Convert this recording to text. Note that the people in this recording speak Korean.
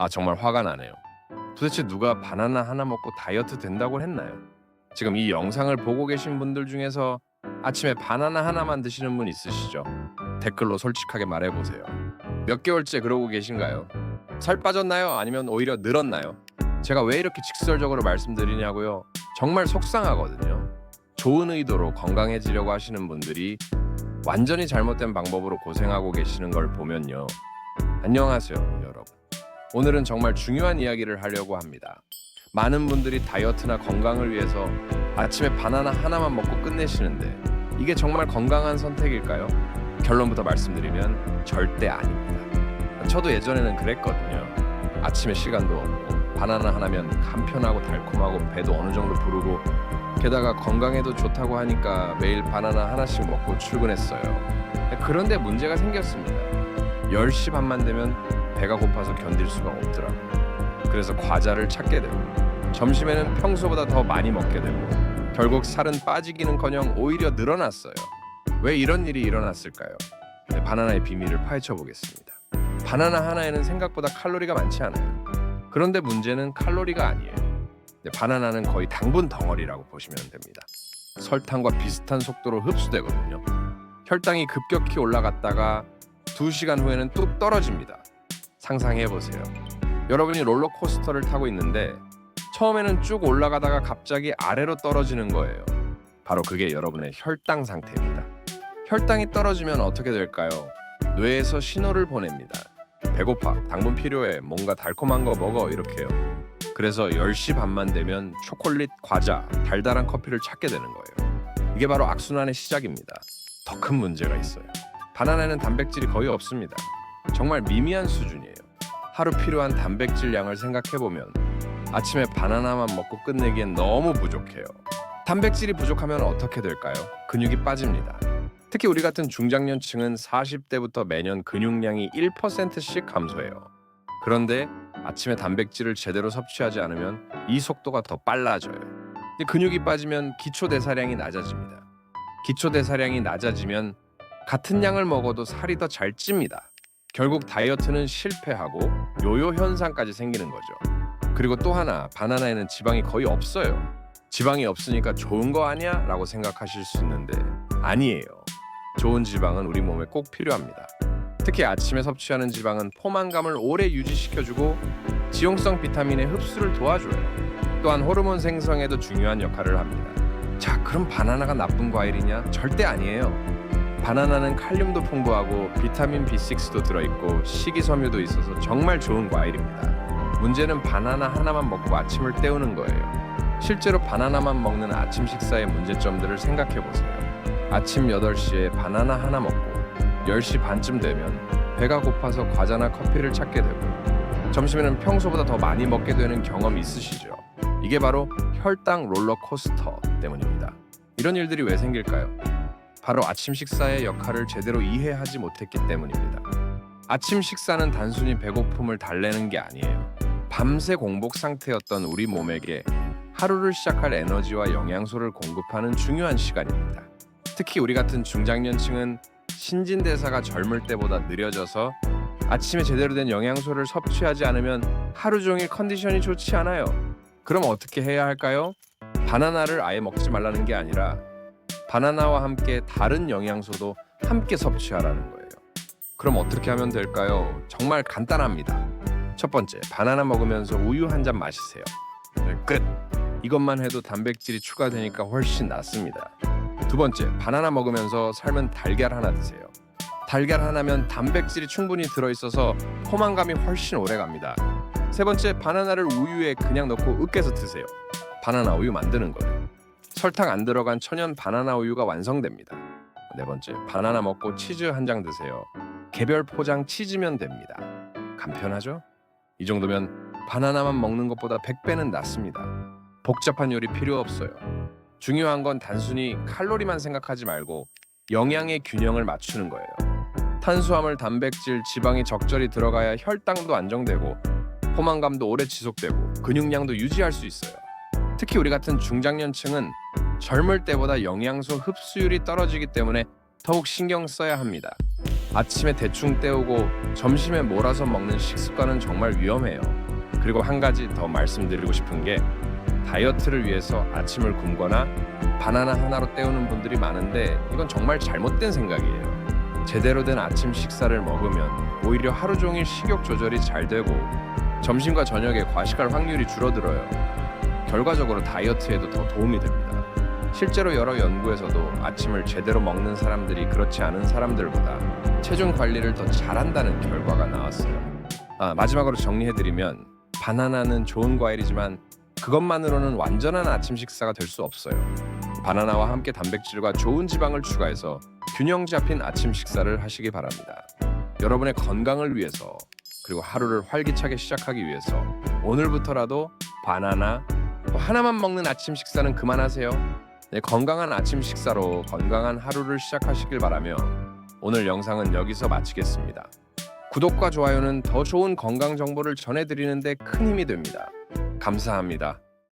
정말 화가 나네요. 도대체 누가 바나나 하나 먹고 다이어트 된다고 했나요? 지금 이 영상을 보고 계신 분들 중에서 아침에 바나나 하나만 드시는 분 있으시죠? 댓글로 솔직하게 말해보세요. 몇 개월째 그러고 계신가요? 살 빠졌나요? 아니면 오히려 늘었나요? 제가 왜 이렇게 직설적으로 말씀드리냐고요? 정말 속상하거든요. 좋은 의도로 건강해지려고 하시는 분들이 완전히 잘못된 방법으로 고생하고 계시는 걸 보면요. 안녕하세요, 여러분. 오늘은 정말 중요한 이야기를 하려고 합니다. 많은 분들이 다이어트나 건강을 위해서 아침에 바나나 하나만 먹고 끝내시는데 이게 정말 건강한 선택일까요? 결론부터 말씀드리면 절대 아닙니다. 저도 예전에는 그랬거든요. 아침에 시간도 없고 바나나 하나면 간편하고 달콤하고 배도 어느 정도 부르고 게다가 건강에도 좋다고 하니까 매일 바나나 하나씩 먹고 출근했어요. 그런데 문제가 생겼습니다. 10시 반만 되면 배가 고파서 견딜 수가 없더라고요. 그래서 과자를 찾게 되고 점심에는 평소보다 더 많이 먹게 되고 결국 살은 빠지기는커녕 오히려 늘어났어요. 왜 이런 일이 일어났을까요? 바나나의 비밀을 파헤쳐 보겠습니다. 바나나 하나에는 생각보다 칼로리가 많지 않아요. 그런데 문제는 칼로리가 아니에요. 바나나는 거의 당분 덩어리라고 보시면 됩니다. 설탕과 비슷한 속도로 흡수되거든요. 혈당이 급격히 올라갔다가 2시간 후에는 뚝 떨어집니다. 상상해보세요. 여러분이 롤러코스터를 타고 있는데 처음에는 쭉 올라가다가 갑자기 아래로 떨어지는 거예요. 바로 그게 여러분의 혈당 상태입니다. 혈당이 떨어지면 어떻게 될까요? 뇌에서 신호를 보냅니다. 배고파, 당분 필요해, 뭔가 달콤한 거 먹어, 이렇게요. 그래서 10시 반만 되면 초콜릿, 과자, 달달한 커피를 찾게 되는 거예요. 이게 바로 악순환의 시작입니다. 더 큰 문제가 있어요. 바나나는 단백질이 거의 없습니다. 정말 미미한 수준이에요. 하루 필요한 단백질 양을 생각해보면 아침에 바나나만 먹고 끝내기엔 너무 부족해요. 단백질이 부족하면 어떻게 될까요? 근육이 빠집니다. 특히 우리 같은 중장년층은 40대부터 매년 근육량이 1%씩 감소해요. 그런데 아침에 단백질을 제대로 섭취하지 않으면 이 속도가 더 빨라져요. 근데 근육이 빠지면 기초대사량이 낮아집니다. 기초대사량이 낮아지면 같은 양을 먹어도 살이 더 잘 찝니다. 결국 다이어트는 실패하고 요요 현상까지 생기는 거죠. 그리고 또 하나, 바나나에는 지방이 거의 없어요. 지방이 없으니까 좋은 거 아니야? 라고 생각하실 수 있는데 아니에요. 좋은 지방은 우리 몸에 꼭 필요합니다. 특히 아침에 섭취하는 지방은 포만감을 오래 유지시켜주고 지용성 비타민의 흡수를 도와줘요. 또한 호르몬 생성에도 중요한 역할을 합니다. 자, 그럼 바나나가 나쁜 과일이냐? 절대 아니에요. 바나나는 칼륨도 풍부하고 비타민 B6도 들어있고 식이섬유도 있어서 정말 좋은 과일입니다. 문제는 바나나 하나만 먹고 아침을 때우는 거예요. 실제로 바나나만 먹는 아침 식사의 문제점들을 생각해보세요. 아침 8시에 바나나 하나 먹고 10시 반쯤 되면 배가 고파서 과자나 커피를 찾게 되고 점심에는 평소보다 더 많이 먹게 되는 경험 있으시죠? 이게 바로 혈당 롤러코스터 때문입니다. 이런 일들이 왜 생길까요? 바로 아침 식사의 역할을 제대로 이해하지 못했기 때문입니다. 아침 식사는 단순히 배고픔을 달래는 게 아니에요. 밤새 공복 상태였던 우리 몸에게 하루를 시작할 에너지와 영양소를 공급하는 중요한 시간입니다. 특히 우리 같은 중장년층은 신진대사가 젊을 때보다 느려져서 아침에 제대로 된 영양소를 섭취하지 않으면 하루 종일 컨디션이 좋지 않아요. 그럼 어떻게 해야 할까요? 바나나를 아예 먹지 말라는 게 아니라 바나나와 함께 다른 영양소도 함께 섭취하라는 거예요. 그럼 어떻게 하면 될까요? 정말 간단합니다. 첫 번째, 바나나 먹으면서 우유 한 잔 마시세요. 끝! 이것만 해도 단백질이 추가되니까 훨씬 낫습니다. 두 번째, 바나나 먹으면서 삶은 달걀 하나 드세요. 달걀 하나면 단백질이 충분히 들어있어서 포만감이 훨씬 오래 갑니다. 세 번째, 바나나를 우유에 그냥 넣고 으깨서 드세요. 바나나 우유 만드는 거예요. 설탕 안 들어간 천연 바나나 우유가 완성됩니다. 네 번째, 바나나 먹고 치즈 한 장 드세요. 개별 포장 치즈면 됩니다. 간편하죠? 이 정도면 바나나만 먹는 것보다 100배는 낫습니다. 복잡한 요리 필요 없어요. 중요한 건 단순히 칼로리만 생각하지 말고 영양의 균형을 맞추는 거예요. 탄수화물, 단백질, 지방이 적절히 들어가야 혈당도 안정되고 포만감도 오래 지속되고 근육량도 유지할 수 있어요. 특히 우리 같은 중장년층은 젊을 때보다 영양소 흡수율이 떨어지기 때문에 더욱 신경 써야 합니다. 아침에 대충 때우고 점심에 몰아서 먹는 식습관은 정말 위험해요. 그리고 한 가지 더 말씀드리고 싶은 게 다이어트를 위해서 아침을 굶거나 바나나 하나로 때우는 분들이 많은데 이건 정말 잘못된 생각이에요. 제대로 된 아침 식사를 먹으면 오히려 하루 종일 식욕 조절이 잘 되고 점심과 저녁에 과식할 확률이 줄어들어요. 결과적으로 다이어트에도 더 도움이 됩니다. 실제로 여러 연구에서도 아침을 제대로 먹는 사람들이 그렇지 않은 사람들보다 체중 관리를 더 잘한다는 결과가 나왔어요. 마지막으로 정리해드리면 바나나는 좋은 과일이지만 그것만으로는 완전한 아침 식사가 될 수 없어요. 바나나와 함께 단백질과 좋은 지방을 추가해서 균형 잡힌 아침 식사를 하시기 바랍니다. 여러분의 건강을 위해서 그리고 하루를 활기차게 시작하기 위해서 오늘부터라도 바나나 하나만 먹는 아침 식사는 그만하세요. 네, 건강한 아침 식사로 건강한 하루를 시작하시길 바라며 오늘 영상은 여기서 마치겠습니다. 구독과 좋아요는 더 좋은 건강 정보를 전해드리는 데 큰 힘이 됩니다. 감사합니다.